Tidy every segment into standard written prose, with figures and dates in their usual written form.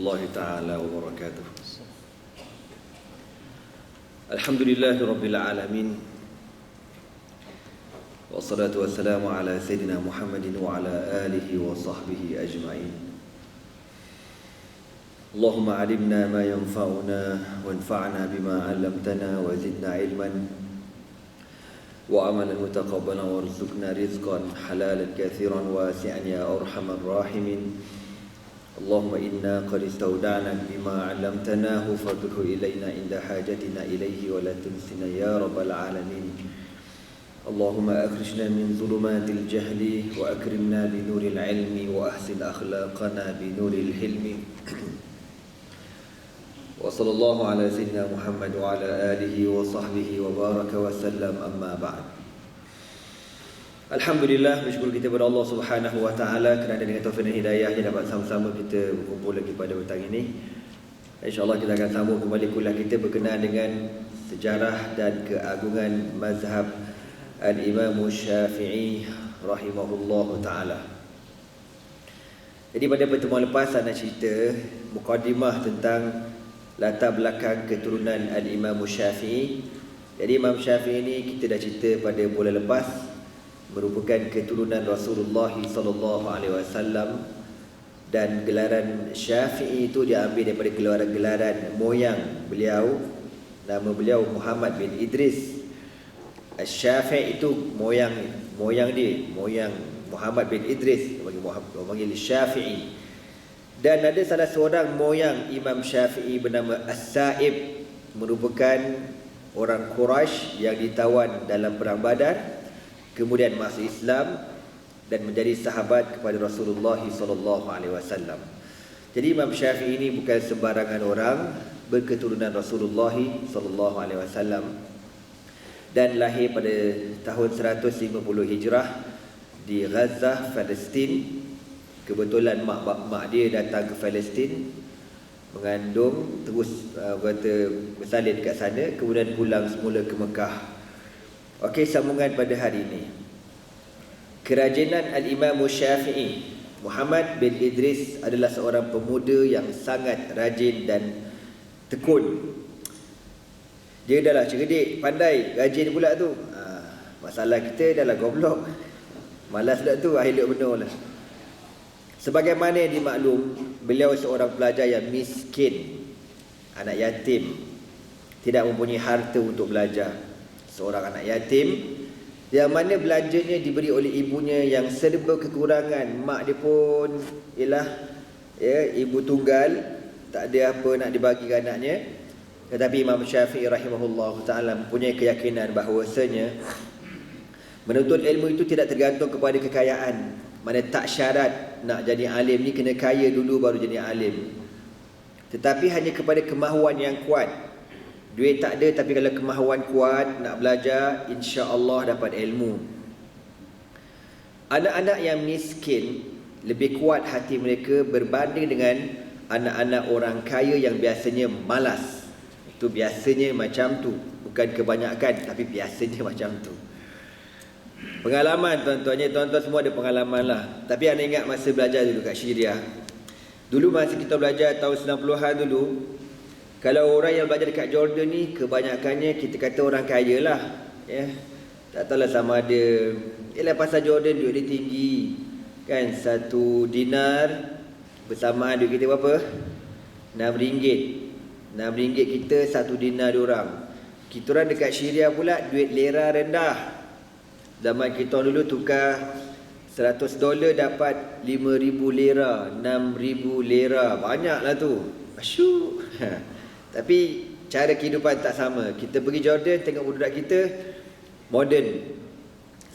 warahmatullahi taala wabarakatuh. Alhamdulillahirabbil alamin. Wassalatu wassalamu ala sayyidina Muhammadin wa ala alihi wa sahbihi ajma'in. Allahumma 'allimna ma yanfa'una wanfa'na bima 'allamtana wa zidna 'ilman wa amalan mutaqabbalan warzuqna rizqan halalan katsiran wasi'an ya arhamar rahimin. Allahumma inna qad istawda'naka bima 'allamtanahu fadhhu ilaina inda hajatina ilaihi wa la tunsina ya rabbal alamin. Allahumma akhrijna min dhulumatil jahli wa akrimna bi nuril ilmi wa ahsin akhlaqana bi nuril hilmi. Wa sallallahu ala sayyidina Muhammad wa ala alihi wa sahbihi wa baraka wa sallam, amma ba'd. Alhamdulillah, bersyukur kita kepada Allah Subhanahu wa taala kerana dengan taufik dan hidayahnya dapat sama-sama kita berkumpul lagi pada petang ini. InsyaAllah kita akan sambung kembali kuliah kita berkenaan dengan sejarah dan keagungan mazhab Al-Imam Syafi'i rahimahullah ta'ala. Jadi pada pertemuan lepas saya nak cerita mukadimah tentang latar belakang keturunan Al-Imam Syafi'i. Jadi Imam Syafi'i ini kita dah cerita pada bulan lepas, merupakan keturunan Rasulullah sallallahu alaihi wasallam, dan gelaran Syafi'i itu diambil daripada gelaran moyang beliau. Nama beliau Muhammad bin Idris. Syafi'i itu moyang Muhammad bin Idris, panggil Syafi'i. Dan ada salah seorang moyang Imam Syafi'i bernama As-Sa'ib, merupakan orang Quraisy yang ditawan dalam perang Badar, kemudian masuk Islam dan menjadi sahabat kepada Rasulullah sallallahu alaihi wasallam. Jadi Imam Syafi'i ini bukan sembarangan orang, berketurunan Rasulullah sallallahu alaihi wasallam dan lahir pada tahun 150 Hijrah di Gaza, Palestin. Kebetulan mak dia datang ke Palestin mengandung, terus bersalin dekat sana, kemudian pulang semula ke Mekah. Okey, sambungan pada hari ini. Kerajinan Al-Imam Syafi'i, Muhammad bin Idris adalah seorang pemuda yang sangat rajin dan tekun. Dia dah lah cerdik, pandai, rajin pula tu. Masalah kita dah lah goblok. Malas dah tu, akhir benar lah. Sebagaimana yang dimaklum, beliau seorang pelajar yang miskin, anak yatim, tidak mempunyai harta untuk belajar. Seorang anak yatim yang mana belanjanya diberi oleh ibunya yang serba kekurangan. Mak dia pun ialah ibu tunggal, tak ada apa nak dibagi ke anaknya. Tetapi Imam Syafi'i rahimahullah ta'ala mempunyai keyakinan bahawasanya menuntut ilmu itu tidak tergantung kepada kekayaan. Mana tak syarat nak jadi alim ni kena kaya dulu baru jadi alim, tetapi hanya kepada kemahuan yang kuat. Duit tak ada, tapi kalau kemahuan kuat nak belajar, insya-Allah dapat ilmu. Anak-anak yang miskin lebih kuat hati mereka berbanding dengan anak-anak orang kaya yang biasanya malas. Itu biasanya macam tu, bukan kebanyakan, tapi biasanya macam tu. Pengalaman tuan-tuan semua ada pengalaman lah. Tapi anda ingat masa belajar dulu kat Syria, dulu masa kita belajar tahun 90-an dulu, kalau orang yang belajar dekat Jordan ni, kebanyakannya kita kata orang kaya lah, tak tahulah sama ada, pasal Jordan duit dia tinggi kan. 1 dinar bersamaan duit kita berapa? RM6 kita, 1 dinar diorang. Kita orang dekat Syria pula duit lira rendah. Zaman kita dulu tukar $100 dapat 5,000 lira, 6,000 lira. Banyak lah tu. Asyuk. Tapi cara kehidupan tak sama. Kita pergi Jordan, tengok budak kita moden.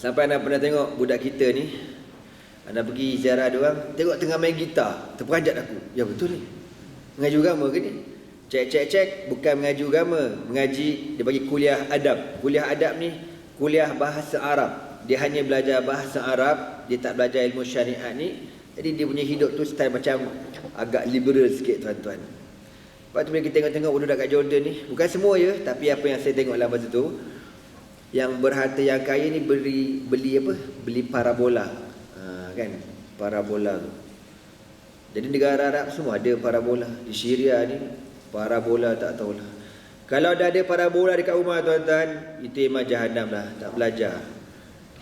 Sampai anda pernah tengok budak kita ni, anda pergi ziarah diorang, tengok tengah main gitar, terperanjat aku. Ya betul ni, mengaji agama ke ni? Cek, bukan mengaji agama, mengaji, dia bagi kuliah adab. Kuliah adab ni kuliah bahasa Arab. Dia hanya belajar bahasa Arab, dia tak belajar ilmu syariat ni. Jadi dia punya hidup tu style macam agak liberal sikit tuan-tuan. Lepas tu bila kita tengok-tengok budak kat Jordan ni, bukan semua ya, tapi apa yang saya tengok dalam masa tu, yang berharta yang kaya ni beli parabola. Kan? Parabola tu. Jadi negara Arab semua ada parabola. Di Syria ni parabola tak tahulah. Kalau dah ada parabola dekat rumah tuan-tuan, itu memang jahanam lah, tak belajar.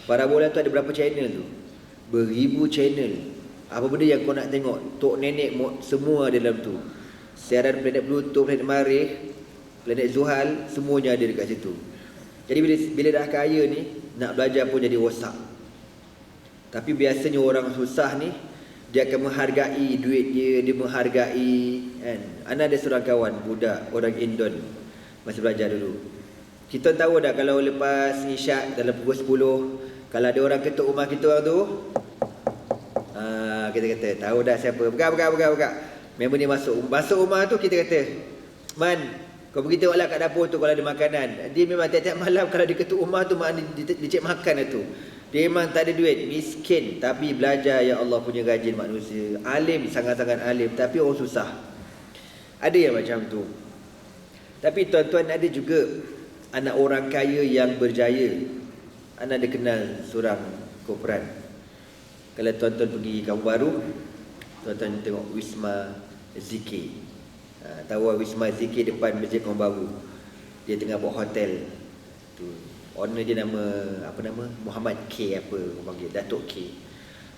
Parabola tu ada berapa channel tu? Beribu channel. Apa benda yang kau nak tengok, tok nenek semua ada dalam tu. Siaran planet Pluto, planet Marikh, planet Zuhal, semuanya ada dekat situ. Jadi bila dah kaya ni, nak belajar pun jadi rosak. Tapi biasanya orang susah ni, dia akan menghargai duit dia menghargai kan. Ana ada seorang kawan budak orang Indon masa belajar dulu. Kita tahu dah kalau lepas isyak dalam pukul 10, kalau ada orang ketuk rumah kita orang tu, kita kata tahu dah siapa. Buka. Member ni masuk rumah tu, kita kata, "Man, kau pergi tengoklah kat dapur tu kalau ada makanan." Dia memang tiap-tiap malam kalau dia ketuk rumah tu, mak dia cek makan lah tu. Dia memang tak ada duit, miskin, tapi belajar ya Allah punya rajin manusia. Alim, sangat-sangat alim, tapi orang susah. Ada yang macam tu. Tapi tuan-tuan, ada juga anak orang kaya yang berjaya. Anda ada kenal seorang korporat. Kalau tuan-tuan pergi Kampung Baru, tuan-tuan tengok Wisma Zikir. Tahu Wisma Zikir depan Masjid Kampung Baru. Dia tengah buat hotel tu. Owner dia Muhammad K apa orang panggil, Datuk K.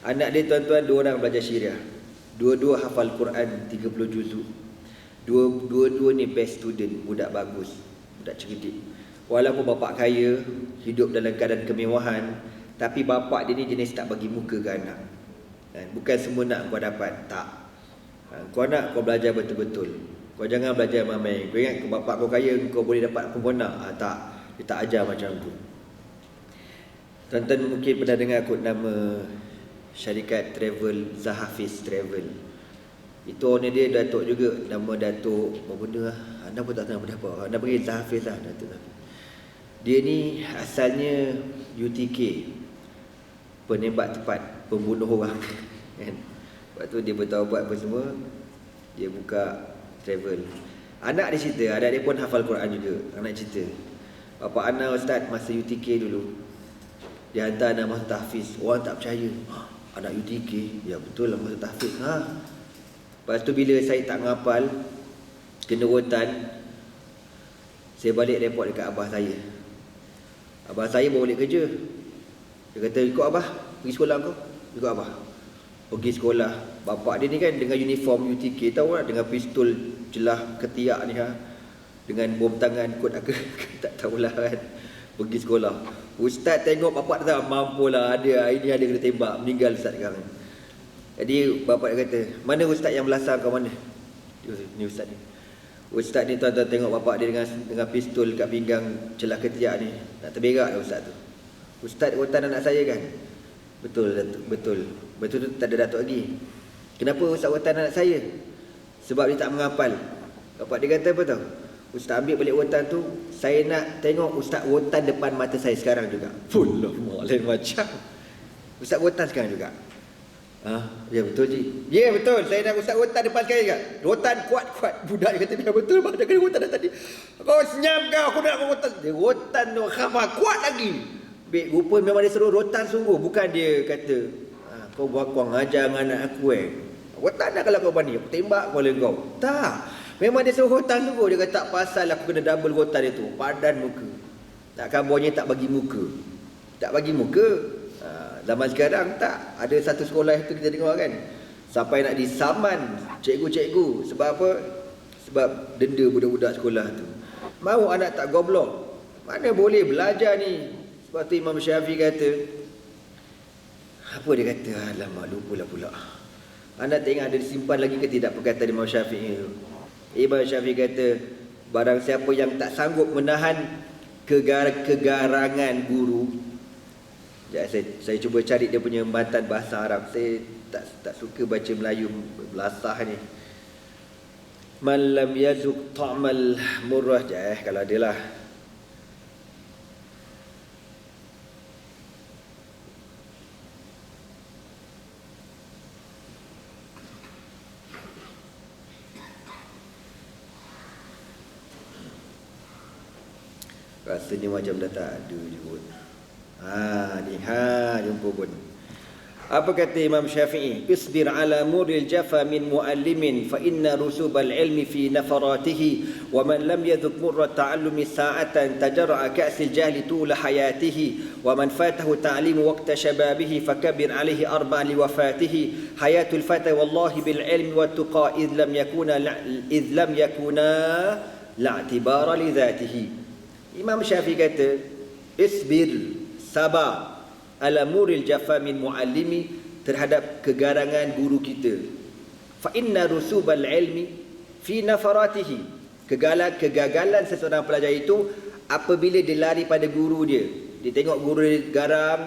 Anak dia tuan-tuan, 2 orang belajar syariah. Dua-dua hafal Quran 30 juzuk. Dua-dua ni best student, budak bagus, budak cerdik. Walaupun bapak kaya, hidup dalam keadaan kemewahan, tapi bapak dia ni jenis tak bagi muka ke anak. Bukan semua nak kau dapat, tak. Kau nak, kau belajar betul-betul. Kau jangan belajar main-main. Kau ingat bapak kau kaya, kau boleh dapat apa kau nak? Tak. Dia tak ajar macam tu. Tuan-tuan mungkin pernah dengar kot nama syarikat travel Zahafiz Travel. Itu owner dia Datuk juga. Nama Datuk apa benda lah, anda pun tak tahu nama dia apa. Anda panggil Zahafiz lah, Datuk. Dia ni asalnya UTK, penembak tepat, pembunuh orang. Kan? Lepas tu dia bertaubat apa semua, dia buka travel. Anak dia cerita, anak dia pun hafal Quran juga. Anak cerita, bapa anak ustaz masa UTK dulu, dia hantar anak masuk tahfiz. Orang tak percaya, anak UTK? Ya betul lah masuk tahfiz. Lepas tu bila saya tak ngapal, kena rotan, saya balik report dekat abah saya. Abah saya baru balik kerja. Dia kata, ikut abah, pergi sekolah kau. Ikut abah, pergi sekolah. Bapak dia ni kan dengan uniform UTK, tahu tak, dengan pistol jelah ketiak ni dengan bom tangan kot aku tak tahulah kan. Pergi sekolah. Ustaz tengok bapak dia tak mampulah, ini ada kena tembak, meninggal ustaz sekarang. Jadi bapak dia kata, mana ustaz yang belasah kau mana? Ni ustaz ni. Ustaz ni tuan-tuan tengok bapak dia dengan pistol kat pinggang celah ketiak ni, nak terberak dah ustaz tu. Ustaz rotan anak saya kan? Betul Datuk, betul tu tak ada Datuk lagi. Kenapa ustaz rotan anak saya? Sebab dia tak menghafal. Bapak dia kata apa tahu? Ustaz ambil balik rotan tu, saya nak tengok ustaz rotan depan mata saya sekarang juga. Full lain macam. Ustaz rotan sekarang juga. Ya betul Ji. Ya betul, saya nak ustaz rotan depan sekarang juga. Rotan kuat-kuat. Budak dia kata, ya betul bang, dah kena rotan dah tadi. Kau senyap kau, aku nak rotan. Dia rotan tu khabar kuat lagi. Rupa memang dia suruh rotan sungguh. Bukan dia kata, kau buat kau ngajar dengan anak aku rotan dah kalau kau berani, aku tembak kepala kau. Tak. Memang dia suruh rotan sungguh. Dia kata tak pasal aku kena double rotan dia tu, padan muka. Takkan buahnya tak bagi muka. Tak bagi muka. Zaman sekarang tak. Ada satu sekolah itu kita dengar kan, sampai nak disaman cikgu-cikgu. Sebab apa? Sebab denda budak-budak sekolah tu. Mau anak tak goblok? Mana boleh belajar ni. Sebab tu Imam Syafi'i kata, apa dia kata? Alamak, lupa pula. Anak tengok ada disimpan lagi ke tidak perkataan Imam Syafi'i tu. Imam Syafi'i kata, barang siapa yang tak sanggup menahan kegarangan guru. Saya cuba cari dia punya embatan bahasa Arab. Saya tak suka baca Melayu belasah ni. Man lam yazuk ta'mal murrah. Kalau ada lah. Rasanya macam dah tak ada je pun. Ni jumpa pun. Apa kata Imam Syafi'i? Isbir ala muril jafa min muallimin fa inna rusubal ilmi fi nafaratihi wa man lam yadhuk murra ta'allumi sa'atan tajarra'a ka'sil jahli tula hayatihi wa man fatahu ta'limu waqta shababihi fakabbir alayhi arba'a li wafatihi hayatul fata wallahi bil ilmi wat tuqa idh lam yakuna la'tibara li dhatihi. Imam Syafi'i kata, isbir, sabar, ala muril jafa min muallimi, terhadap kegarangan guru kita. Fa inna rusubal ilmi fi nafaratihi, kegagalan seseorang pelajar itu apabila dia lari pada guru dia. Dia tengok guru dia garam,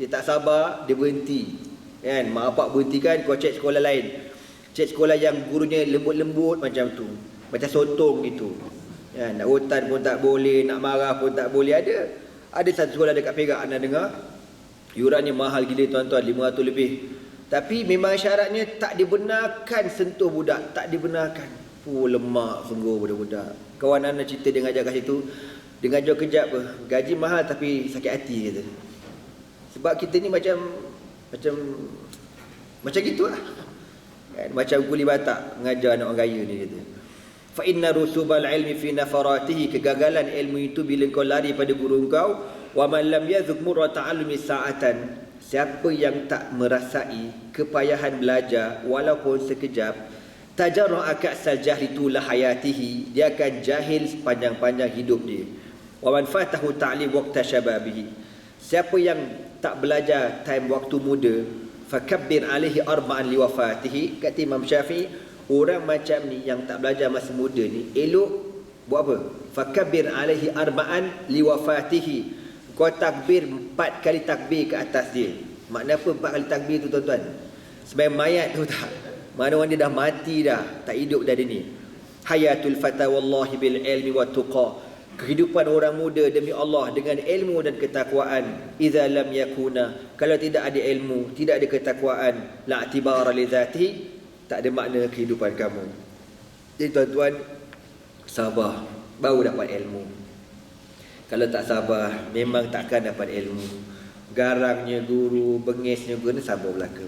dia tak sabar, dia berhenti. Kan, mak bapak berhenti kan, kau cek sekolah lain. Cek sekolah yang gurunya lembut-lembut macam tu, macam sotong gitu. Kan, nak hutan pun tak boleh, nak marah pun tak boleh. Ada satu sekolah dekat Perak, anda dengar, yurannya mahal gila tuan-tuan, 500 lebih. Tapi memang syaratnya tak dibenarkan sentuh budak, tak dibenarkan. Lemak sungguh budak-budak. Kawan anda cerita dia ngajar kat situ, dia ngajar kejap apa, gaji mahal tapi sakit hati kata. Sebab kita ni macam gitulah. Kan, macam kuli batak mengajar anak orang kaya ni kata. Fa inna rusubal ilmi fi nafaratihi, kegagalan ilmu itu bila kau lari pada guru kau. Wa man lam yadhuk murra ta'allumi sa'atan, siapa yang tak merasai kepayahan belajar walaupun sekejap, tajarra'a ka'sal jahli tula hayatihi, dia akan jahil sepanjang-panjang hidup dia. Wa man fatahu ta'lim waqta syababihi, siapa yang tak belajar time waktu muda, fakabbir alaihi arba'an liwafatihi. Kata Imam Syafi'i, orang macam ni yang tak belajar masa muda ni, elok buat apa? Fakabbir alaihi arba'an liwafatihi, kau takbir 4 kali takbir ke atas dia. Makna apa 4 kali takbir tu tuan-tuan? Sebagai mayat tu tak? Mana orang dia dah mati dah, tak hidup dah dia ni. Hayatul fata wallahi bil ilmi wat tuqa, kehidupan orang muda demi Allah dengan ilmu dan ketakwaan. Idza lam yakuna, kalau tidak ada ilmu, tidak ada ketakwaan, la i'tibara li dzatihi, tak ada makna kehidupan kamu. Jadi tuan-tuan, sabar baru dapat ilmu. Kalau tak sabar, memang takkan dapat ilmu. Garangnya guru, bengisnya guru, sabar belaka.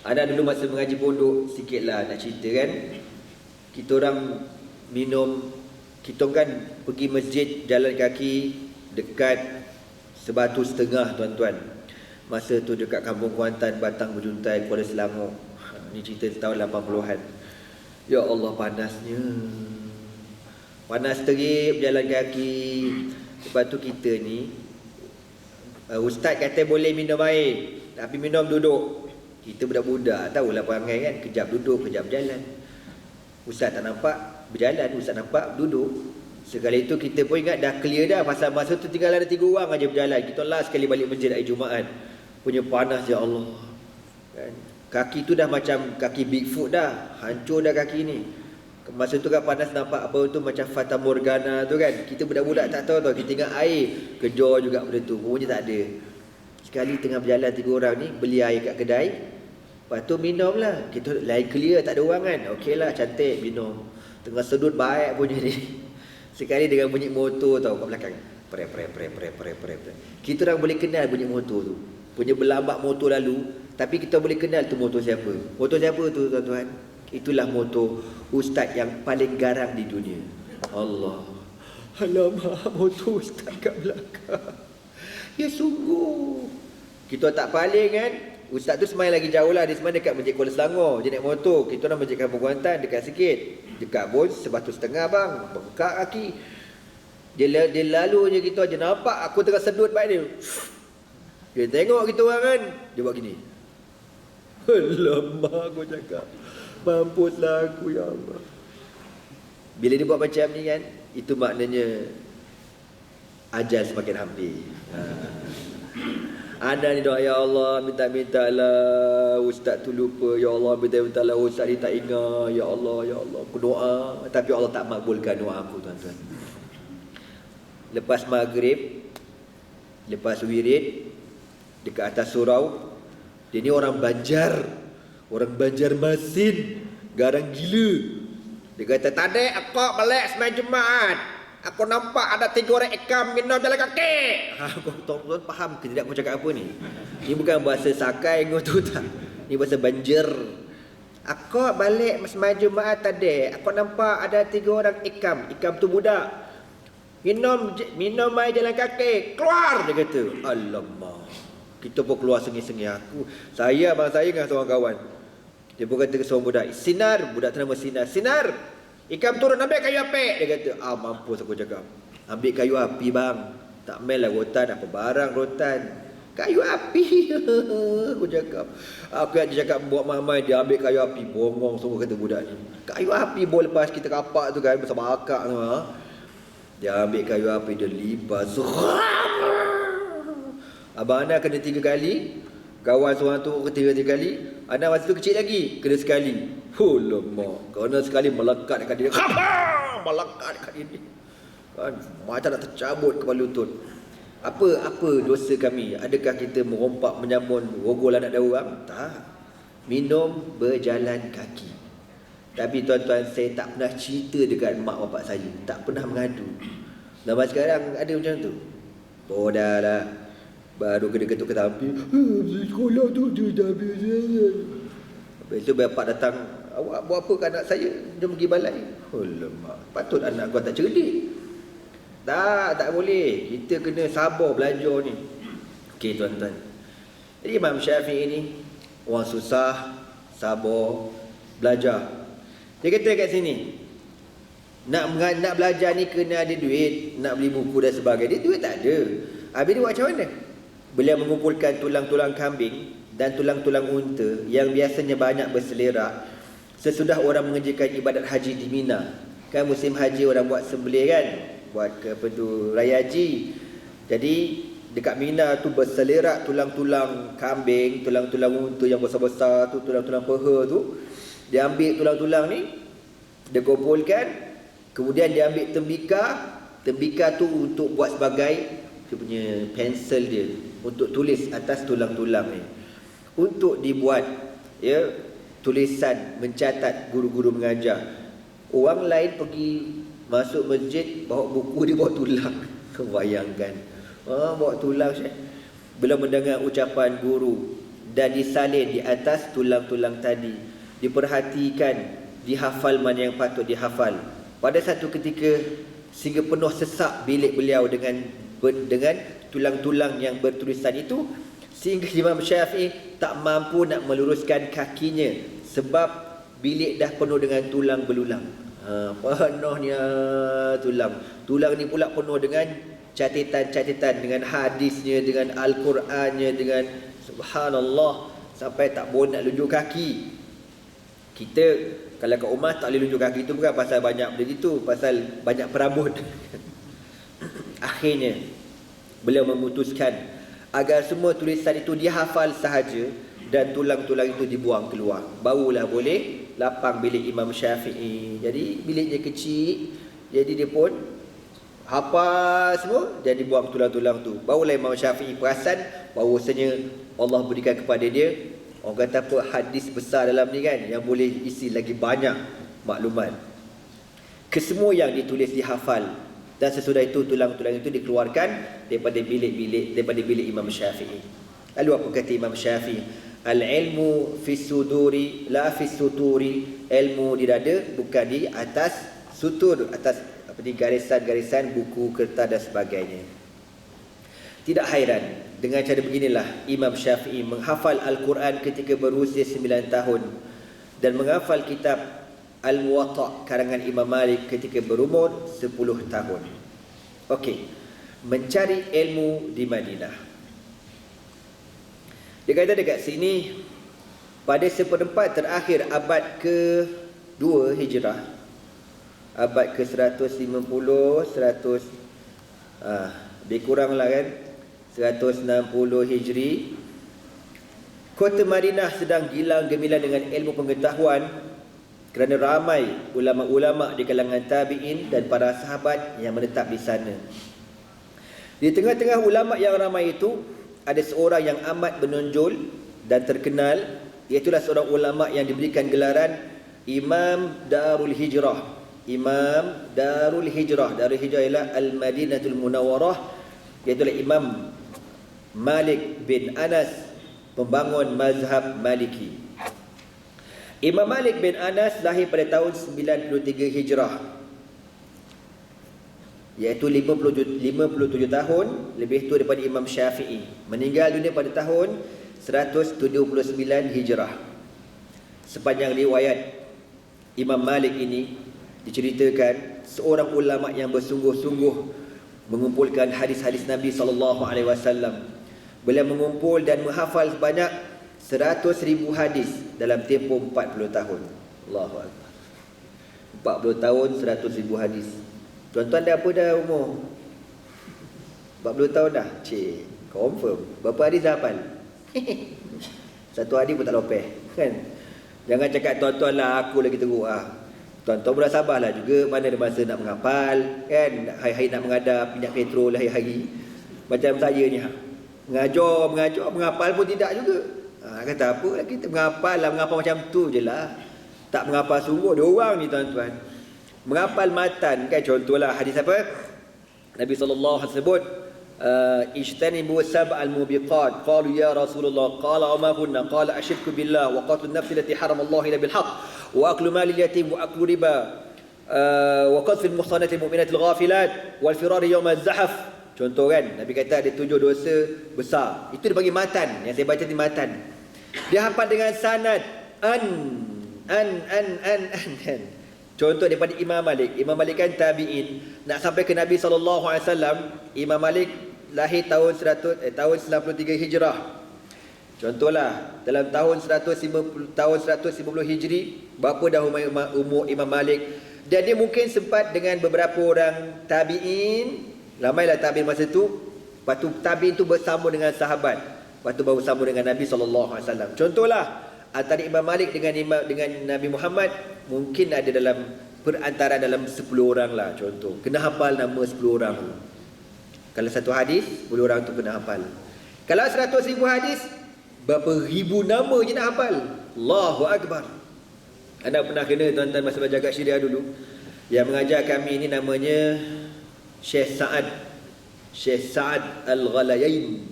Ada dulu masa mengaji pondok, sikitlah nak cerita kan. Kita orang minum, kita kan pergi masjid jalan kaki dekat 1.5 km tuan-tuan. Masa tu dekat Kampung Kuantan, Batang Berjuntai, Kuala Selangor. Ni cerita tahun 80-an. Ya Allah, panasnya. Panas terip jalan kaki. Lepas tu kita ni, ustaz kata boleh minum air, tapi minum duduk. Kita budak-budak, tahulah perangai kan, kejap duduk, kejap berjalan. Ustaz tak nampak berjalan, ustaz nampak duduk. Sekali itu kita pun ingat dah clear dah, pasal masa tu tinggal ada 3 orang aja berjalan. Kita last sekali balik masjid hari Jumaat. Punya panas, ya Allah kan? Kaki tu dah macam kaki Bigfoot dah, hancur dah kaki ni. Masa tu kan panas, nampak apa tu macam Fata Morgana tu kan. Kita budak-budak tak tahu tau, kita ingat air, kejar juga benda tu, rupanya tak ada. Sekali tengah berjalan 3 orang ni, beli air kat kedai. Lepas tu minum lah. Kita lain clear, tak ada orang kan. Okey lah, cantik, minum. Tengah sedut baik punya ni. Sekali dengan bunyi motor tau kat belakang. Pre. Kita orang boleh kenal bunyi motor tu. Punya berlambak motor lalu, tapi kita boleh kenal tu motor siapa. Motor siapa tu tuan-tuan? Itulah motor ustaz yang paling garang di dunia. Allah. Alamak, motor ustaz kat belakang. Ya sungguh. Kita tak paling kan. Ustaz tu semain lagi jauh lah. Dia semain dekat Masjid Kuala Selangor. Dia naik motor. Kita orang Masjid Kampung Kuantan, dekat sikit. Dekat pun 1.5 bang. Bengkak kaki. Dia lalu je kita je nampak aku tengah sedut baik dia. Dia tengok kita orang kan. Dia buat gini. Alamak, aku cakap, mampuslah aku, ya Allah. Bila dia buat macam ni kan, itu maknanya ajal semakin hampir. Anda ni doa, ya Allah, minta-minta lah ustaz tu lupa, ya Allah, minta-minta lah ustaz ni tak ingat, ya Allah, aku doa, tapi Allah tak makbulkan doa aku tuan-tuan. Lepas maghrib, lepas wirid, dekat atas surau, dia ni orang Banjar, orang Banjarmasin, garang gila. Dia kata, tadi aku balik semain Jumaat, Aku nampak ada 3 orang ikam minum jalan kaki. Aku tuan-tuan faham ke tidak aku cakap apa ni? Ni bukan bahasa Sakai tu tak. Ni bahasa Banjar. Aku balik masa Jumaat tadi. Aku nampak ada 3 orang ikam. Ikam tu budak. Minum air jalan kaki. Keluar dia kata. Alamak. Kita pun keluar sengi-sengi aku. Saya abang saya dengan seorang kawan. Dia pun kata ke seorang budak. Sinar. Budak tu nama Sinar. Sinar. Ikam turun ambil kayu api. Dia kata, mampus aku cakap. Ambil kayu api bang. Tak main lah rotan. Apa barang rotan. Kayu api. Aku cakap. Aku yang cakap buat mamai. Dia ambil kayu api. Bongong semua kata budak ni. Kayu api boleh lepas kita kapak tu kan. Bersama akak tu. Dia ambil kayu api. Dia lipas. Abang Ana kena 3 kali. Kawan seorang tu kena 3 kali. Ana masa tu kecil lagi. Kena sekali. Lemak. Kerana sekali melekat dekat dia. Melekat dekat dia. Kan? Macam nak tercabut kepala lutut. Apa dosa kami? Adakah kita merompak menyamun rogol anak ada orang? Tak. Minum berjalan kaki. Tapi tuan-tuan, saya tak pernah cerita dekat mak bapak saya. Tak pernah mengadu. Zaman sekarang ada macam tu. Oh dah lah. Baru kena ketuk ketampi. Sekolah tu dia dah biasa. Lepas tu bapak datang. Awak buat apa ke anak saya? Jom pergi balai. Alamak. Patut anak kau tak cerdik. Tak boleh. Kita kena sabar belajar ni. Okey tuan-tuan. Jadi Imam Syafi'i ni orang susah, sabar, belajar. Dia kata kat sini, nak belajar ni kena ada duit, nak beli buku dan sebagainya. Dia duit tak ada. Habis dia buat macam mana? Beliau mengumpulkan tulang-tulang kambing dan tulang-tulang unta yang biasanya banyak berselerak sesudah orang mengerjakan ibadat haji di Mina. Kan musim haji orang buat sembelih kan? Buat ke apa tu, raya haji. Jadi dekat Mina tu berselerak tulang-tulang kambing, tulang-tulang unta yang besar-besar tu, tulang-tulang peha tu. Dia ambil tulang-tulang ni, dia kumpulkan, kemudian dia ambil tembika tu untuk buat sebagai dia punya pensel dia untuk tulis atas tulang-tulang ni. Untuk dibuat tulisan mencatat guru-guru mengajar. Orang lain pergi masuk masjid bawa buku, dia bawa tulang. Bayangkan. Bawa tulang Syekh. Belum mendengar ucapan guru dan disalin di atas tulang-tulang tadi. Diperhatikan, dihafal mana yang patut dihafal. Pada satu ketika sehingga penuh sesak bilik beliau dengan tulang-tulang yang bertulisan itu, sehingga Imam Syafi'i tak mampu nak meluruskan kakinya sebab bilik dah penuh dengan tulang belulang. Penuhnya tulang ni pula penuh dengan catatan-catatan, dengan hadisnya, dengan Al-Qurannya, dengan subhanallah, sampai tak boleh nak lunjuk kaki. Kita kalau kat rumah tak boleh lunjuk kaki tu bukan pasal banyak begitu, pasal banyak perabot. Akhirnya beliau memutuskan agar semua tulisan itu dihafal sahaja dan tulang-tulang itu dibuang keluar. Barulah boleh lapang bilik Imam Syafi'i. Jadi biliknya kecil, jadi dia pun hafal semua dan dibuang tulang-tulang tu. Barulah Imam Syafi'i perasan bahawasanya Allah berikan kepada dia, orang kata apa, hadis besar dalam ni kan, yang boleh isi lagi banyak maklumat. Kesemua yang ditulis dihafal, dan sesudah itu tulang-tulang itu dikeluarkan daripada bilik Imam Syafi'i. Lalu apa kata Imam Syafi'i? Al-ilmu fi suduri la fi suturi. Ilmu di dada, bukan di atas sutur, atas apa ni, garisan-garisan buku, kertas dan sebagainya. Tidak hairan dengan cara beginilah Imam Syafi'i menghafal Al-Quran ketika berusia 9 tahun dan menghafal kitab Al-Muwatta karangan Imam Malik ketika berumur 10 tahun. Okey, mencari ilmu di Madinah. Dia kata dekat sini, pada seperempat terakhir abad ke-2 Hijrah, abad ke-150, 100 lebih kurang lah kan, 160 Hijri, kota Madinah sedang gilang gemilang dengan ilmu pengetahuan kerana ramai ulama-ulama di kalangan tabi'in dan para sahabat yang menetap di sana. Di tengah-tengah ulama yang ramai itu ada seorang yang amat menonjol dan terkenal, iaitulah seorang ulama yang diberikan gelaran Imam Darul Hijrah, Imam Darul Hijrah. Darul Hijrah ialah Al-Madinatul Munawwarah, iaitu Imam Malik bin Anas, pembangun mazhab Maliki. Imam Malik bin Anas lahir pada tahun 93 Hijrah, iaitu 57 tahun lebih tua daripada Imam Syafi'i. Meninggal dunia pada tahun 179 Hijrah. Sepanjang riwayat Imam Malik ini diceritakan seorang ulama yang bersungguh-sungguh mengumpulkan hadis-hadis Nabi SAW. Beliau mengumpul dan menghafal sebanyak 100,000 hadis dalam tempoh 40 tahun. Allahu Akbar. 40 tahun 100,000 hadis. Tuan-tuan dah apa dah umur? 40 tahun dah? Cik, confirm. Berapa hadis dah hafal? Satu hadis pun tak lopeh, kan? Jangan cakap tuan-tuan lah, aku lagi teruk ah. Tuan-tuan boleh sabarlah juga, mana ada masa nak menghafal, kan? Hari-hari nak mengadap minyak petrol hari-hari. Macam saya ni, mengajar, menghafal pun tidak juga. Kata apa lah, kita menghafal lah, menghafal macam tu je lah. Tak menghafal sungguh, dia orang ni tuan-tuan. Menghafal matan, kan? Contohlah hadis apa? Nabi SAW sebut, ijtanibu sab'al mubiqat. Qalu ya Rasulullah, qala wa ma kunna, qala asyirku billah wa qatlu nafsi allati haramallahu illa bil haqq wa aklu mali yatim wa aklu riba wa qadfil muhsanati mu'minatil ghafilat wal firari yawm az-zahaf. Contoh kan, Nabi kata ada 7 dosa besar. Itu dia bagi matan, yang saya baca di matan. Dia hafal dengan sanad an. Contoh daripada Imam Malik. Imam Malik kan tabi'in. Nak sampai ke Nabi SAW, Imam Malik lahir tahun 93 Hijrah. Contohlah, dalam tahun 150 Hijri, berapa dah umur Imam Malik? Dan dia mungkin sempat dengan beberapa orang tabi'in. Ramailah tabi'in masa tu. Lepas tu tabi'in tu bersama dengan sahabat. Lepas tu baru bersama dengan Nabi SAW. Contohlah, antara Imam Malik dengan Nabi Muhammad mungkin ada dalam perantara dalam 10 orang lah. Contoh, kena hafal nama 10 orang tu. Kalau satu hadis, 10 orang tu kena hafal. Kalau 100,000 hadis, berapa ribu nama je nak hafal. Allahu Akbar. Anda pernah kena tuan-tuan masa belajar kat Syria dulu, yang mengajar kami ini namanya Syekh Sa'ad Al-Ghalayain,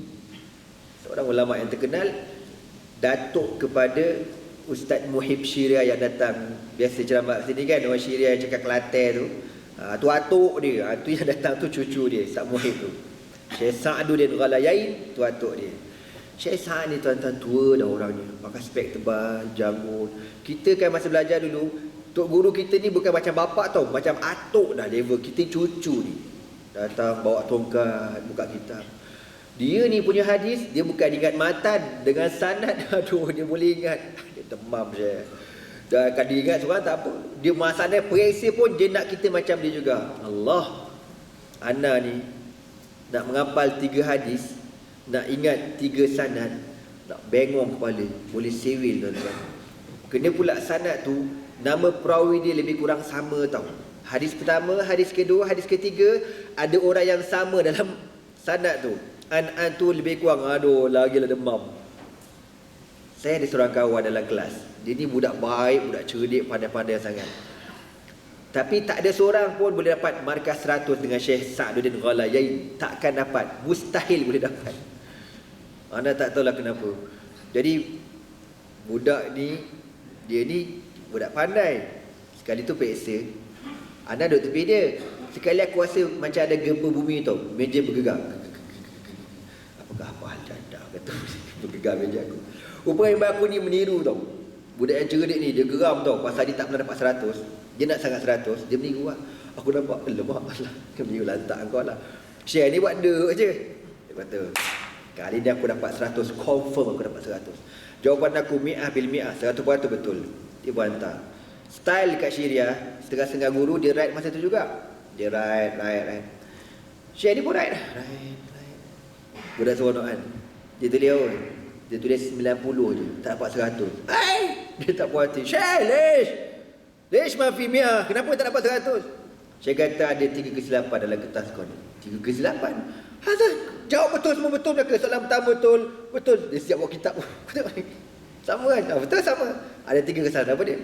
seorang ulama yang terkenal, datuk kepada Ustaz Muhib Syria yang datang biasa ceramah sini kan. Orang Syria yang cakap Kelantan tu, tu atuk dia, tu yang datang tu cucu dia, Ustaz Muhib tu, Syekh Sa'aduddin Ghalayain, tu atuk dia. Syekh Sa'ad ni tuan-tuan tua dah orangnya, pakai spek tebal, janggut. Kita kan masa belajar dulu, tok guru kita ni bukan macam bapak tau, macam atuk dah level kita. Cucu ni datang bawa tongkat, buka kitab. Dia ni punya hadis, dia bukan ingat matan dengan sanad. Aduh, dia boleh ingat. Dia demam je. Dan kalau dia ingat seorang tak apa, dia masalahnya periksa pun dia nak kita macam dia juga. Allah, Ana ni nak menghafal 3 hadis, nak ingat 3 sanad, nak bengong kepala, boleh sewil tuan-tuan. Kena pula sanad tu, nama perawi dia lebih kurang sama tau. Hadis pertama, hadis kedua, hadis ketiga, ada orang yang sama dalam sanad tu. An tu lebih kurang, aduh, lagilah demam. Saya ada seorang kawan dalam kelas. Dia ni budak baik, budak cerdik, pandai-pandai sangat. Tapi tak ada seorang pun boleh dapat markah 100 dengan Syekh Sa'aduddin Ghalayain. Takkan dapat, mustahil boleh dapat. Anda tak tahulah kenapa. Jadi budak ni, dia ni budak pandai. Sekali tu peksa, Anda duduk tepi dia. Sekali aku rasa macam ada gempa bumi tau, meja bergegar. Apakah apa hal janda, kata bergegar meja aku. Rupanya aku ni meniru tau. Budak yang cerdik ni, dia geram tau, pasal dia tak pernah dapat 100. Dia nak sangat 100, dia meniru lah. Aku nampak, lemah lah, dia meniru lantak kau lah. Syekh ni buat dek je. Dia kata, kali ni aku dapat 100, confirm aku dapat 100. Jawapan aku mi'ah bil mi'ah, 100% betul. Dia berhantar. Style dekat Syria, setengah-setengah guru, dia write masa tu juga. Dia write. Syekh ni pun write. Budak seronokan. Dia tulis apa? Dia tulis 90 je, tak dapat 100. Dia tak puas hati. Syekh, Lish mafi mi'ah, kenapa tak dapat 100? Syekh kata ada 3 kesilapan dalam kertas kau ni. 3 kesilapan? Hazal, jawab betul, semua betul ke? Soalan pertama betul. Dia siap buat kitab. Sama kan? Betul sama. Ada 3 kesalahan, apa dia?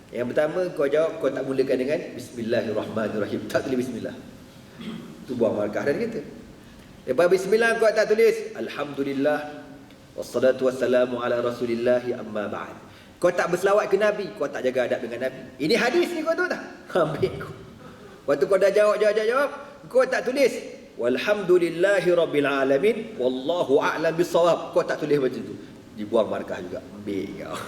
Yang pertama kau jawab, kau tak mulakan dengan Bismillahirrahmanirrahim. Tak tulis Bismillah. Tu buang markah dah kita. Lepas Bismillah kau tak tulis Alhamdulillah wassalatu wassalamu ala Rasulillah amma ba'd. Kau tak berselawat ke Nabi, kau tak jaga adab dengan Nabi. Ini hadis ni kau tahu tak? Ambil kau. Waktu kau dah jawab, kau tak tulis walhamdulillahi rabbil alamin wallahu a'lam bissawab. Kau tak tulis macam tu. Dibuang markah juga. Ambil kau.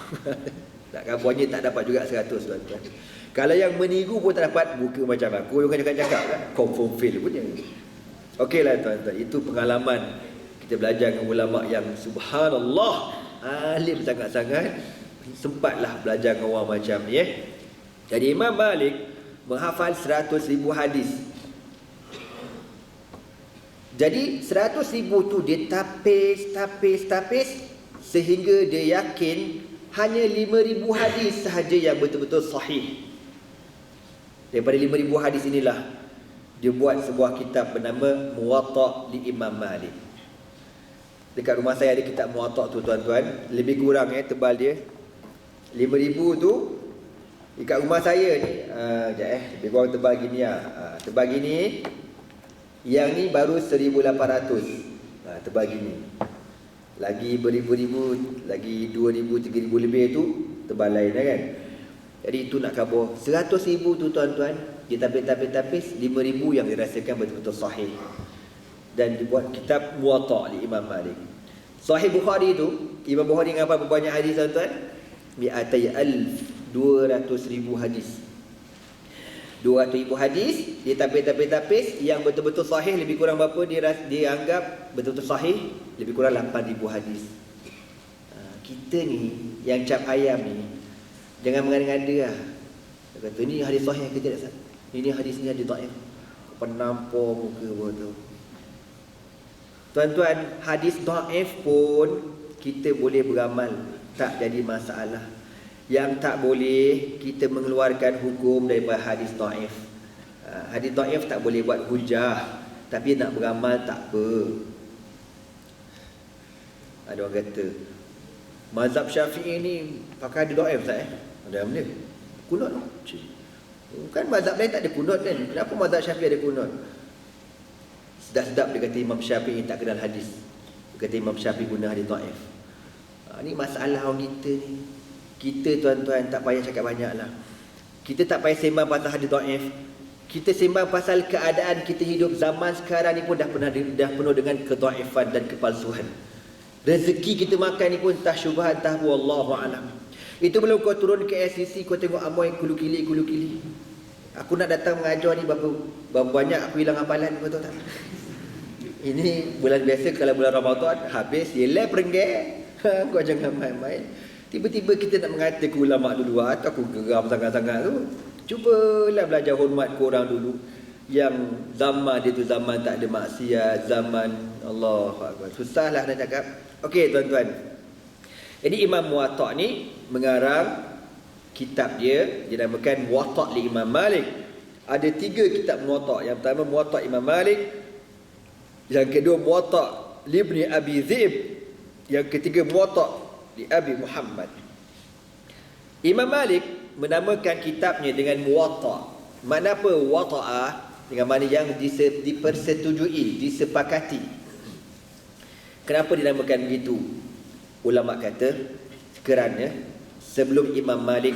Takkan buahnya tak dapat juga 100 tuan-tuan. Kalau yang meniru pun tak dapat, buka macam aku yang cakap kan, confirm fail punya. Okeylah tuan-tuan, itu pengalaman kita belajar dengan ulama yang subhanallah alim sangat-sangat. Sempatlah belajar dengan orang macam ni Jadi Imam Malik menghafal 100,000 hadis. Jadi 100,000 tu dia tapis sehingga dia yakin hanya 5,000 hadis sahaja yang betul-betul sahih. Daripada 5,000 hadis inilah dia buat sebuah kitab bernama Muwatta' li Imam Malik. Dekat rumah saya ada kitab Muwatta' tu tuan-tuan. Lebih kurang tebal dia 5,000 tu. Dekat rumah saya ni lebih kurang tebal gini tebal gini. Yang ni baru 1,800. Tebal gini. Lagi beribu-ribu, lagi 2,000, 3,000 lebih tu tebal lain kan. Jadi itu nak kabur 100,000 tu tuan-tuan, dia tapis 5,000 yang dirasakan betul-betul sahih. Dan dibuat kitab Muwatta' li Imam Malik. Sahih Bukhari tu, Imam Bukhari ngapa banyak hadis tuan-tuan? 200,000 hadis. 200,000 hadis dia tapis yang betul-betul sahih lebih kurang berapa dia anggap betul-betul sahih, lebih kurang 8,000 hadis. Kita ni yang cap ayam ni jangan mengada-ngada lah. Dia kata ni hadis sahih ke tidak? Ini hadis ni hadis dhaif. Penampar muka betul. Tuan-tuan, hadis dhaif pun kita boleh beramal, tak jadi masalah. Yang tak boleh kita mengeluarkan hukum daripada hadis dhaif. Hadis dhaif tak boleh buat hujah, tapi nak beramal tak apa. Ada orang kata mazhab Syafi'i ni pakai hadis dhaif tak Ada benda kunut lah. Kan mazhab lain tak ada kunut kan? Kenapa mazhab Syafi'i ada kunut? Sedap-sedap dia kata Imam Syafi'i tak kenal hadis. Dia kata Imam Syafi'i guna hadis dhaif. Ni masalah orang kita ni. Kita tuan-tuan tak payah cakap banyak lah. Kita tak payah sembang pasal hadis dhaif. Kita sembang pasal keadaan kita hidup zaman sekarang ni pun dah penuh dengan kedhaifan dan kepalsuan. Rezeki kita makan ni pun entah syubhat entah wallahu alam. Itu belum kau turun ke SCC, kau tengok amoy kulu-kili. Aku nak datang mengajar ni berapa banyak aku hilang hafalan, kau tahu tak? Ini bulan biasa, kalau bulan Ramadan habis yelah peringgit. Kau jangan main-main. Tiba-tiba kita nak mengata ke ulama dulu, atau aku geram sangat-sangat tu. Cubalah belajar hormat ke orang dulu. Yang zaman dia tu zaman tak ada maksiat, zaman Allahu Akbar. Susahlah nak cakap. Okey tuan-tuan. Jadi Imam Muwatta' ni mengarang kitab dia dinamakan Muwatta' li Imam Malik. Ada 3 kitab Muwatta'. Yang pertama Muwatta' Imam Malik. Yang kedua Muwatta' li Ibni Abi Dhi'b. Yang ketiga Muwatta' li Abi Muhammad. Imam Malik menamakan kitabnya dengan Muwatta'. Makna apa Muwatta'ah? Dengan makna yang dipersetujui, disepakati. Kenapa dinamakan begitu? Ulama kata kerana sebelum Imam Malik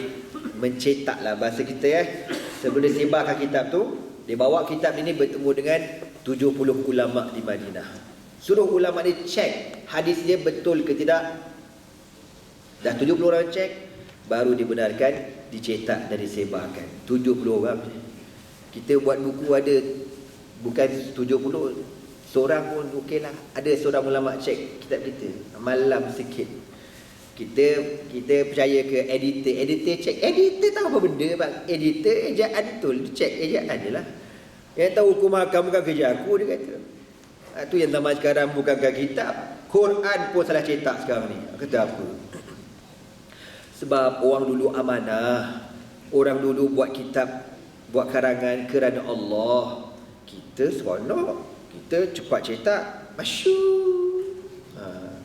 mencetaklah bahasa kita sebelum dia sebarkan kitab tu, dia bawa kitab ini bertemu dengan 70 ulama di Madinah. Suruh ulama ni cek hadis dia betul ke tidak. Dah 70 orang cek, baru dibenarkan, dicetak dan disebarkan. 70 orang. Kita buat buku ada bukan 70, seorang pun okeylah. Ada seorang ulama cek kitab kita. Malam sikit. Kita percaya ke editor cek. Editor tahu apa benda bang? Editor ejaan betul, cek ejaan je lah. Yang tahu hukum hakam bukan kerja aku, dia kata. Tu yang zaman sekarang bukankah kitab, Quran pun salah cetak sekarang ni. Kata apa? Sebab orang dulu amanah. Orang dulu buat kitab, buat karangan kerana Allah. Kita seronok, kita cepat cetak, masyhur.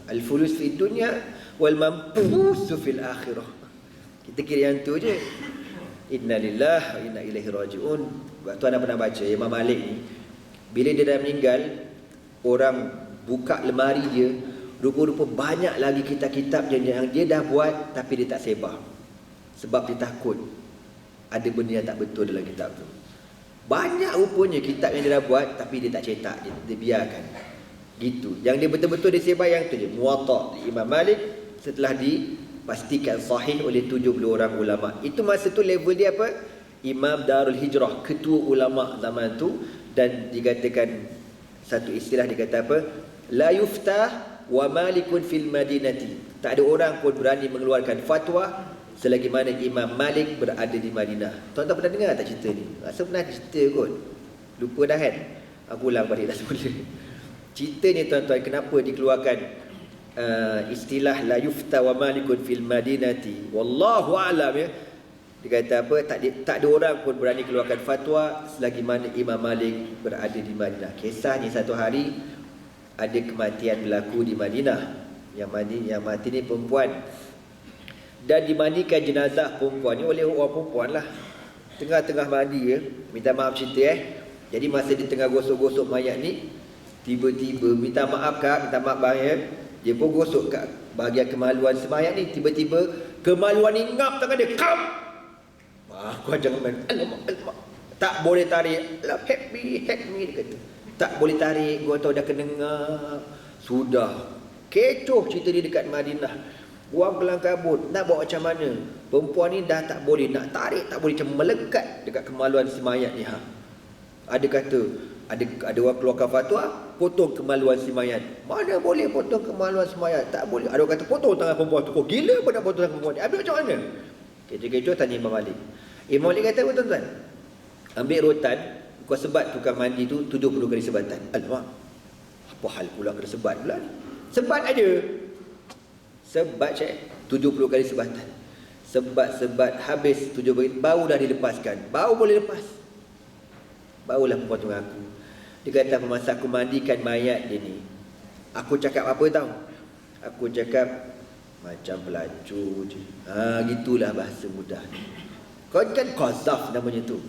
Al-fulus fi dunya wal manfusu fil akhirah. Kita kira yang tu je. Innalillahi wa inna ilaihi raji'un. Tuan dah pernah baca Imam Malik ni, bila dia dah meninggal, orang buka lemari dia, rupa-rupa banyak lagi kitab-kitab yang dia dah buat tapi dia tak sebar. Sebab dia takut ada benda yang tak betul dalam kitab tu. Banyak rupanya kitab yang dia dah buat tapi dia tak cetak, dia biarkan. Gitu. Yang dia betul-betul dia sebar yang tu je. Muwatta Imam Malik setelah dipastikan sahih oleh 70 orang ulama. Itu masa tu level dia apa? Imam Darul Hijrah, ketua ulama zaman tu. Dan dikatakan satu istilah, dia kata apa? La yuftah wa malikun fil madinati. Tak ada orang pun berani mengeluarkan fatwa selagi mana Imam Malik berada di Madinah. Tuan-tuan pernah dengar tak cerita ni? Rasa pernah cerita kot. Lupa dah kan? Aku ulang balik dah semula. Cerita ni tuan-tuan, kenapa dikeluarkan istilah la yufta wa malikun fil madinati. Wallahu a'lam ya. Dia kata apa? Tak ada orang pun berani keluarkan fatwa selagi mana Imam Malik berada di Madinah. Kisahnya satu hari ada kematian berlaku di Madinah. Yang mati ni perempuan. Dan dimandikan jenazah perempuan ni oleh orang perempuan lah. Tengah-tengah mandi ya. Minta maaf cerita Jadi masa dia tengah gosok-gosok mayat ni, tiba-tiba minta maaf kak, minta maaf bang ya. Dia pun gosok kat bahagian kemaluan semayat ni. Tiba-tiba kemaluan ni ngap tangan dia. Kam! Kau jangan main. Alamak. Tak boleh tarik. Help me, dia kata. Tak boleh tarik. Gua tahu dah kena ngap. Sudah. Kecoh cerita dia dekat Madinah. Buang kelang kabut. Nak buat macam mana? Perempuan ni dah tak boleh. Nak tarik tak boleh. Macam melekat dekat kemaluan semayat ni. Ada kata, ada orang keluarkan fatwa, potong kemaluan si mayat. Mana boleh potong kemaluan si mayat? Tak boleh. Ada orang kata potong tangan perempuan tu. Kau gila apa nak potong tangan perempuan ni? Habis macam mana? Kecoh-kecoh tanya Imam Malik. Imam Malik kata apa tuan-tuan? Ambil rotan, kau sebat tukang mandi tu 70 kali sebatan. Alamak. Apa hal pula kena sebat pula ni? Sebat aja. Sebat 70 kali sebatan. Sebat habis 70 kali, bau dah dilepaskan. Bau boleh lepas. Baulah perempuan tu aku. Dia kata masa aku mandikan mayat dia ni, aku cakap apa tahu? Aku cakap macam pelacur je. Gitulah bahasa mudah ni. Kau kan qazaf namanya tu.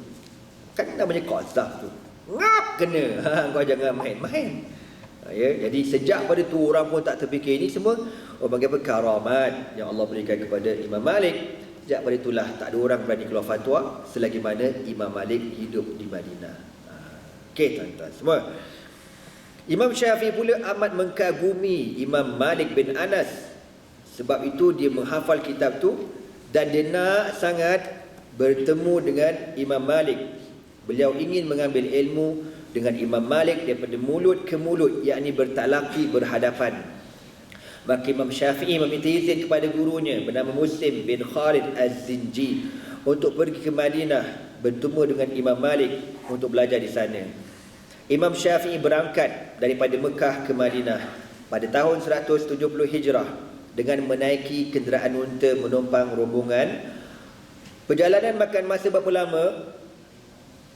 Kan namanya qazaf tu. Ngap kena. Kau jangan main-main. Ya, jadi sejak pada tu orang pun tak terfikir. Ini semua orang panggil apa? Karamat yang Allah berikan kepada Imam Malik. Sejak pada itulah tak ada orang berani keluar fatwa selagi mana Imam Malik hidup di Madinah. Okey tuan-tuan semua. Imam Syafi'i pula amat mengagumi Imam Malik bin Anas. Sebab itu dia menghafal kitab tu dan dia nak sangat bertemu dengan Imam Malik. Beliau ingin mengambil ilmu dengan Imam Malik daripada mulut ke mulut, yakni bertalaqi, berhadapan. Maka Imam Syafi'i meminta izin kepada gurunya bernama Muslim bin Khalid Az-Zinji untuk pergi ke Madinah bertemu dengan Imam Malik untuk belajar di sana. Imam Syafi'i berangkat daripada Mekah ke Madinah pada tahun 170 Hijrah dengan menaiki kenderaan unta menumpang rombongan. Perjalanan makan masa berapa lama?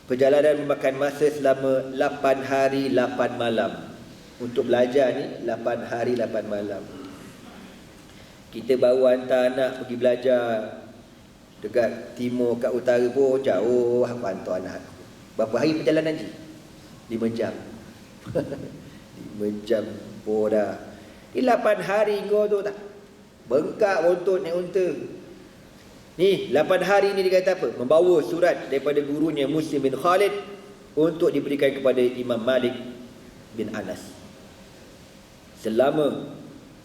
Perjalanan memakan masa selama 8 hari 8 malam. Untuk belajar ni 8 hari 8 malam. Kita baru hantar anak pergi belajar dekat timur, kat utara pun jauh. Apa hantar anak? Berapa hari perjalanan je? 5 jam. 5 jam pun dah. Ini 8 hari kau tu tak? Bengkak bontot naik unta. Ni 8 hari ni dia kata apa? Membawa surat daripada gurunya Muslim bin Khalid untuk diberikan kepada Imam Malik bin Anas. Selama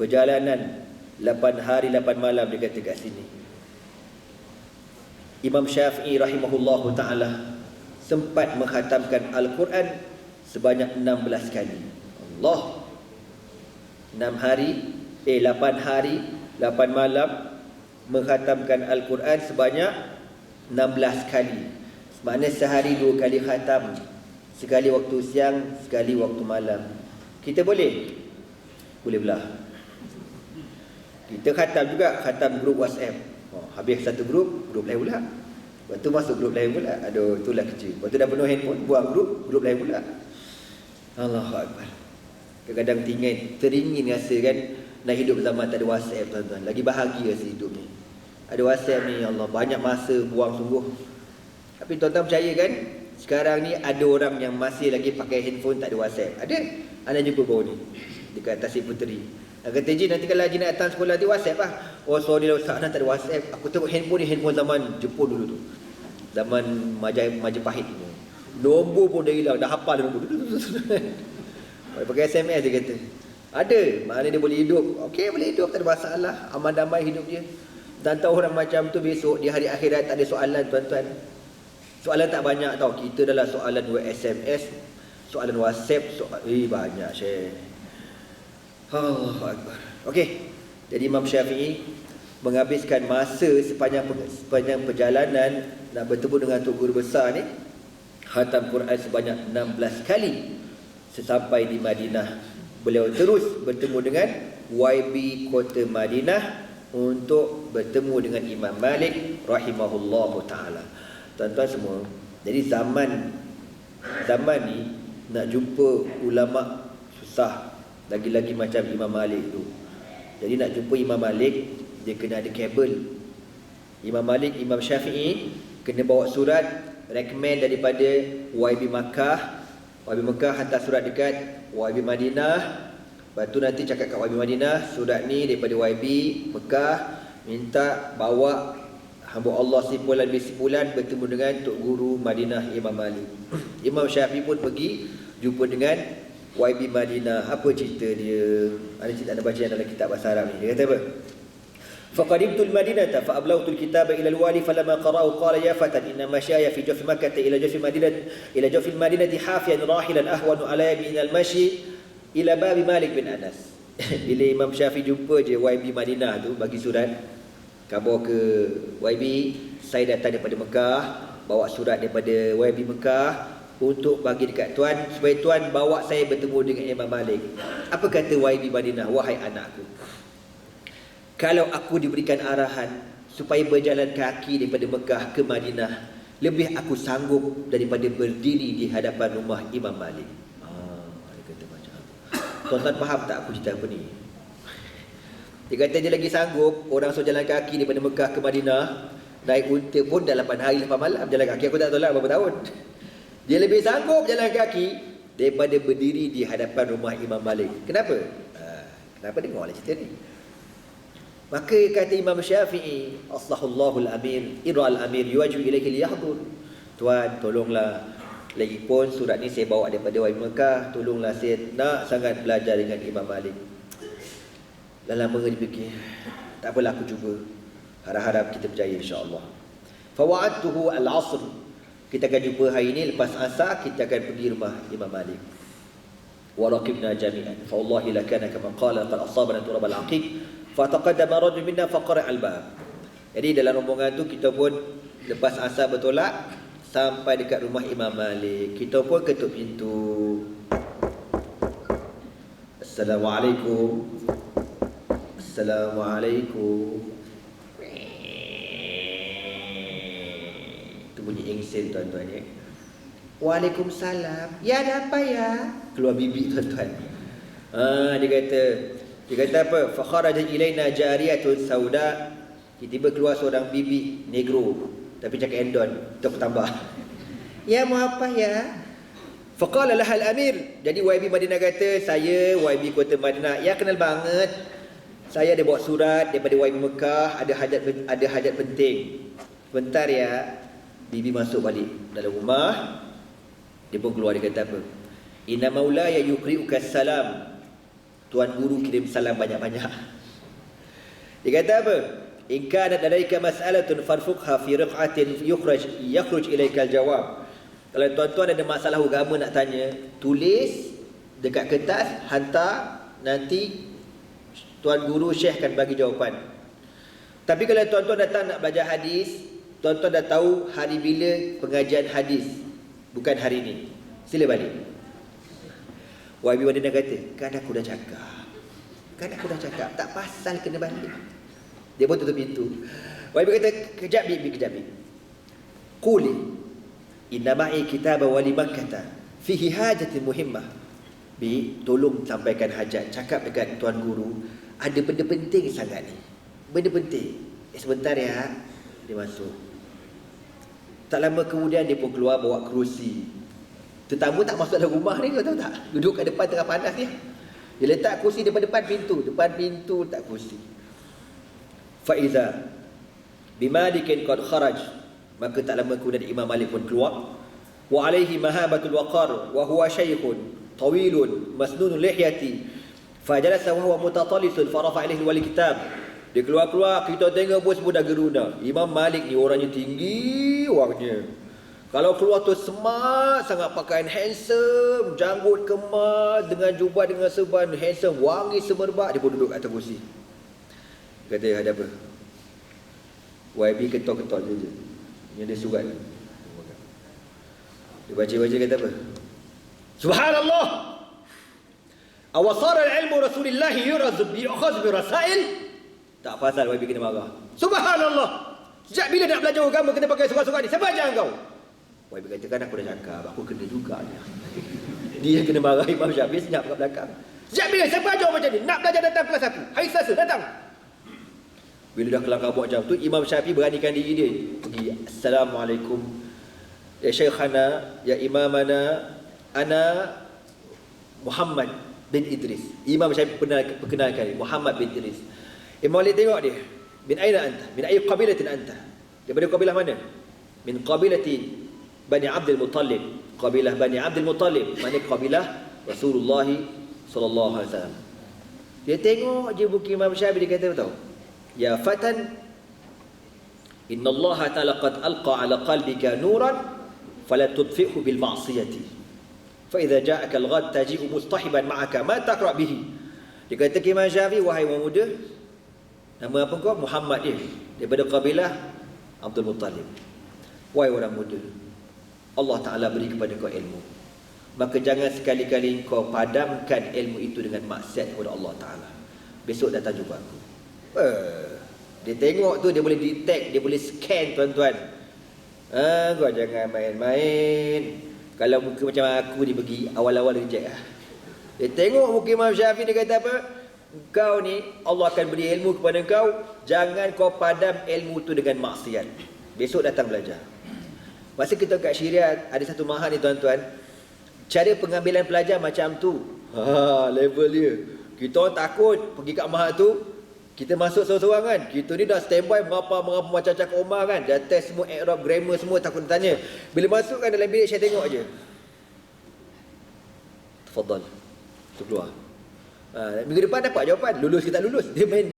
perjalanan 8 hari 8 malam dia kata kat sini, Imam Syafi'i rahimahullahu ta'ala sempat menghatamkan Al-Quran sebanyak 16 kali. Allah. 8 hari 8 malam menghatamkan Al-Quran sebanyak 16 kali. Maknanya sehari 2 kali khatam. Sekali waktu siang, sekali waktu malam. Kita boleh? Boleh belah. Kita khatam juga, khatam grup WhatsApp. Habis satu grup lain pula. Lepas tu masuk grup lain pula. Aduh, itulah kecil. Lepas tu dah penuh handphone, buang grup lain pula. Allahu Akbar. Kadang-kadang teringin rasa kan nak hidup zaman tak ada WhatsApp tuan-tuan. Lagi bahagia rasa hidup ni. Ada WhatsApp ni, Allah, banyak masa buang sungguh. Tapi tuan-tuan percaya kan, sekarang ni ada orang yang masih lagi pakai handphone tak ada WhatsApp. Ada. Anda jumpa baru ni dekat Tasik Puteri. Dia kata, Ji, nanti kalau Haji nak datang sekolah nanti WhatsApp lah. Oh sorry lah Ustaz, tak ada WhatsApp. Aku tengok handphone ni, handphone zaman Jepun dulu tu. Zaman Majapahit tu. Nombor pun dah hilang, dah hafal nombor. Pakai SMS dia kata. Ada, mana dia boleh hidup. Okey, boleh hidup, tak ada masalah. Aman damai hidup dia. Tentang orang macam tu besok di hari akhirat tak ada soalan tuan-tuan. Soalan tak banyak tau. Kita adalah soalan SMS, soalan WhatsApp, banyak Syekh. Allahu Akbar. Okey. Jadi Imam Syafi'i menghabiskan masa sepanjang perjalanan nak bertemu dengan Tok Guru besar ni, khatam Quran sebanyak 16 kali. Sesampai di Madinah, beliau terus bertemu dengan YB Kota Madinah untuk bertemu dengan Imam Malik rahimahullahu taala. Tuan-tuan semua, jadi zaman ni nak jumpa ulama susah, lagi-lagi macam Imam Malik tu. Jadi nak jumpa Imam Malik, dia kena ada kabel. Imam Malik, Imam Syafi'i kena bawa surat recommend daripada YB Makkah. YB Makkah hantar surat dekat YB Madinah. Lepas tu nanti cakap kat YB Madinah, surat ni daripada YB Mekah, minta bawa hamba Allah simpulan bertemu dengan Tok Guru Madinah Imam Malik. Imam Syafi'i pun pergi jumpa dengan YB Madinah. Apa cerita dia? Ada cerita anda baca dalam kitab bahasa Arab ni. Dia kata apa? Faqadimtul Madinata fa ablagtul kitaba ila al-wali falamma qara'u qala ya fatan inna masyaya fi jawfi makkah ila jawfi madinati hafiyan rahilan ahwanu alayya min al-mashi ila babi Malik bin Anas. Bila Imam Syafi'i jumpa je YB Madinah tu, bagi surat khabar ke YB, saya datang daripada Mekah, bawa surat daripada YB Mekah untuk bagi dekat tuan supaya tuan bawa saya bertemu dengan Imam Malik. Apa kata YB Madinah? Wahai anakku, kalau aku diberikan arahan supaya berjalan kaki daripada Mekah ke Madinah, lebih aku sanggup daripada berdiri di hadapan rumah Imam Malik. Dia kata macam apa? Tuan-tuan faham tak aku cerita apa ni? Dia kata dia lagi sanggup orang suruh jalan kaki daripada Mekah ke Madinah, naik unta pun dah 8 hari 8 malam jalan kaki. Aku tak tahu lah berapa tahun. Dia lebih sanggup jalan kaki daripada berdiri di hadapan rumah Imam Malik. Kenapa? Kenapa? Dengarlah cerita ni. Maka kata Imam Syafi'i, Aslahullahu al-amir, ira al-amir yuwaju ilaihi liyahdur. Tuan, tolonglah. Lagipun surat ni saya bawa daripada YB Mekah, tolonglah saya nak sangat belajar dengan Imam Malik. Dah lama dia fikir, tak apalah aku cuba. Harap-harap kita berjaya insya-Allah. Fawa'adtuhu al-'asr. Kita akan jumpa hari ini lepas asar, kita akan pergi rumah Imam Malik. Wa raqibna jami'an. Fa wallahi lakana kama qala qad asabana turab al-aqiq. Fataqaddama rajul minna faqara al-bab. Jadi dalam rombongan tu kita pun lepas asar bertolak sampai dekat rumah Imam Malik. Kita pun ketuk pintu. Assalamualaikum. Assalamualaikum. Itu bunyi engsen tuan-tuan ya. Waalaikumsalam. Ya ada apa ya? Keluar bibik tuan-tuan. Dia kata apa? Fa kharaja ilaina jariyatun sauda. Tiba-tiba keluar seorang bibi negro tapi cakap endon, kita tambah. Ya mau apa ya? Fa qala laha al-amir. Jadi YB Madinah kata, saya YB Kota Madinah. Ya kenal banget. Saya ada bawa surat daripada YB Mekah, ada hajat penting. Bentar ya. Bibi masuk balik dalam rumah. Dia pun keluar, dia kata apa? Inna maulaya yuqri'uka salam. Tuan guru kirim salam banyak-banyak. Dia kata apa? In kanat ladaika mas'alatun farfuqha fi riq'atin yakhruj ilaika al-jawab. Kalau tuan-tuan ada masalah agama nak tanya, tulis dekat kertas, hantar, nanti tuan guru Syekh akan bagi jawapan. Tapi kalau tuan-tuan datang nak belajar hadis, tuan-tuan dah tahu hari bila pengajian hadis, bukan hari ini, sila balik. YB Madinah kata, kan aku dah cakap, tak pasal kena balik. Dia pun tutup pintu. YB kata, kejap bibi. Quli inna ma'i kitaba wali Makkah fihi hajatin muhimmah. Bi, tolong sampaikan hajat, cakap dekat tuan guru, ada benda penting sangat ni. Benda penting. Sebentar ya. Dia masuk. Tak lama kemudian dia pun keluar bawa kerusi. Tetamu tak masuk dalam rumah ni, kau tahu tak? Duduk kat depan tengah panas dia. Dia letak kerusi depan pintu. Depan pintu letak kerusi. Faiza bimalikin qad kharaj. Maka tak lama kemudian Imam Malik pun keluar. Wa alaihi mahabatul waqar wa huwa shaykhun tawilun masnunul lihyati. Fajalasa wa huwa mutatalisun farafa ilaihi wali kitab. Dia keluar-keluar, kita tengok pun semua dah geruna. Imam Malik ni orangnya tinggi orangnya. Kalau keluar tu smart sangat, pakaian handsome, janggut kemas dengan jubah dengan serban handsome, wangi semerbak. Dia pun duduk atas kursi. Kata ada apa? YB ketok-ketok je. Ini ada surat. Dia baca-baca kata apa? Subhanallah. Awasara al-ilmu Rasulillah yuraz bi akhaz bi rasail. Tak pasal YB kena marah. Subhanallah. Sejak bila nak belajar agama kena pakai surat-surat ni? Siapa ajar kau? YB kata, kan aku dah cakap, aku kena juga ni. Dia kena marah Imam Syafi'i senyap kat belakang. Sejak bila siapa ajar macam ni? Nak belajar datang kelas aku. Hari Selasa datang. Bila dah kelakar buat jam tu, Imam Syafi'i beranikan diri dia. Pergi, Assalamualaikum. Ya Syekhana, ya Imamana, ana Muhammad bin Idris. Imam Syafi'i perkenalkan Muhammad bin Idris. Imam Malik tengok dia. Min aina anta? Min ayyi qabilatin anta? Daripada kabilah mana? Min qabilati Bani Abdul Muttalib. Kabilah Bani Abdul Muttalib. Mana kabilah Rasulullah sallallahu alaihi wasallam. Dia tengok je buku Imam Syafi'i, dia kata tahu. Ya fatan, inna Allah ta'ala qad alqa ala qalbika nuran fala tudfi'hu bil ma'siyati. Fa idza ja'aka al-ghad taji'u mustahiban ma'aka ma taqra bihi. Dia kata ke Imam Syafi'i, wahai orang muda, nama apa kau? Muhammad dia, daripada kabilah Abdul Muttalib. Wahai orang muda, Allah Ta'ala beri kepada kau ilmu, maka jangan sekali-kali kau padamkan ilmu itu dengan maksiat kepada Allah Ta'ala. Besok datang jumpa aku. Dia tengok tu, dia boleh detect, dia boleh scan tuan-tuan. Kau jangan main-main. Kalau muka macam aku dia pergi awal-awal reject lah. Dia tengok muka Imam Syafi'i, dia kata apa? Kau ni Allah akan beri ilmu kepada kau, jangan kau padam ilmu tu dengan maksiat. Besok datang belajar. Masa kita kat Syariat ada satu mahad ni tuan-tuan, cara pengambilan pelajar macam tu. Level dia. Kita orang takut pergi kat mahad tu, kita masuk seorang-seorang kan. Kita ni dah standby berapa macam cakap Omar kan. Dah test semua i'rab, grammar semua, takut tanya. Bila masuk kan dalam bilik saya tengok je. Tafadhal. Tu keluar. Minggu depan dapat jawapan, lulus ke tak lulus. Dia main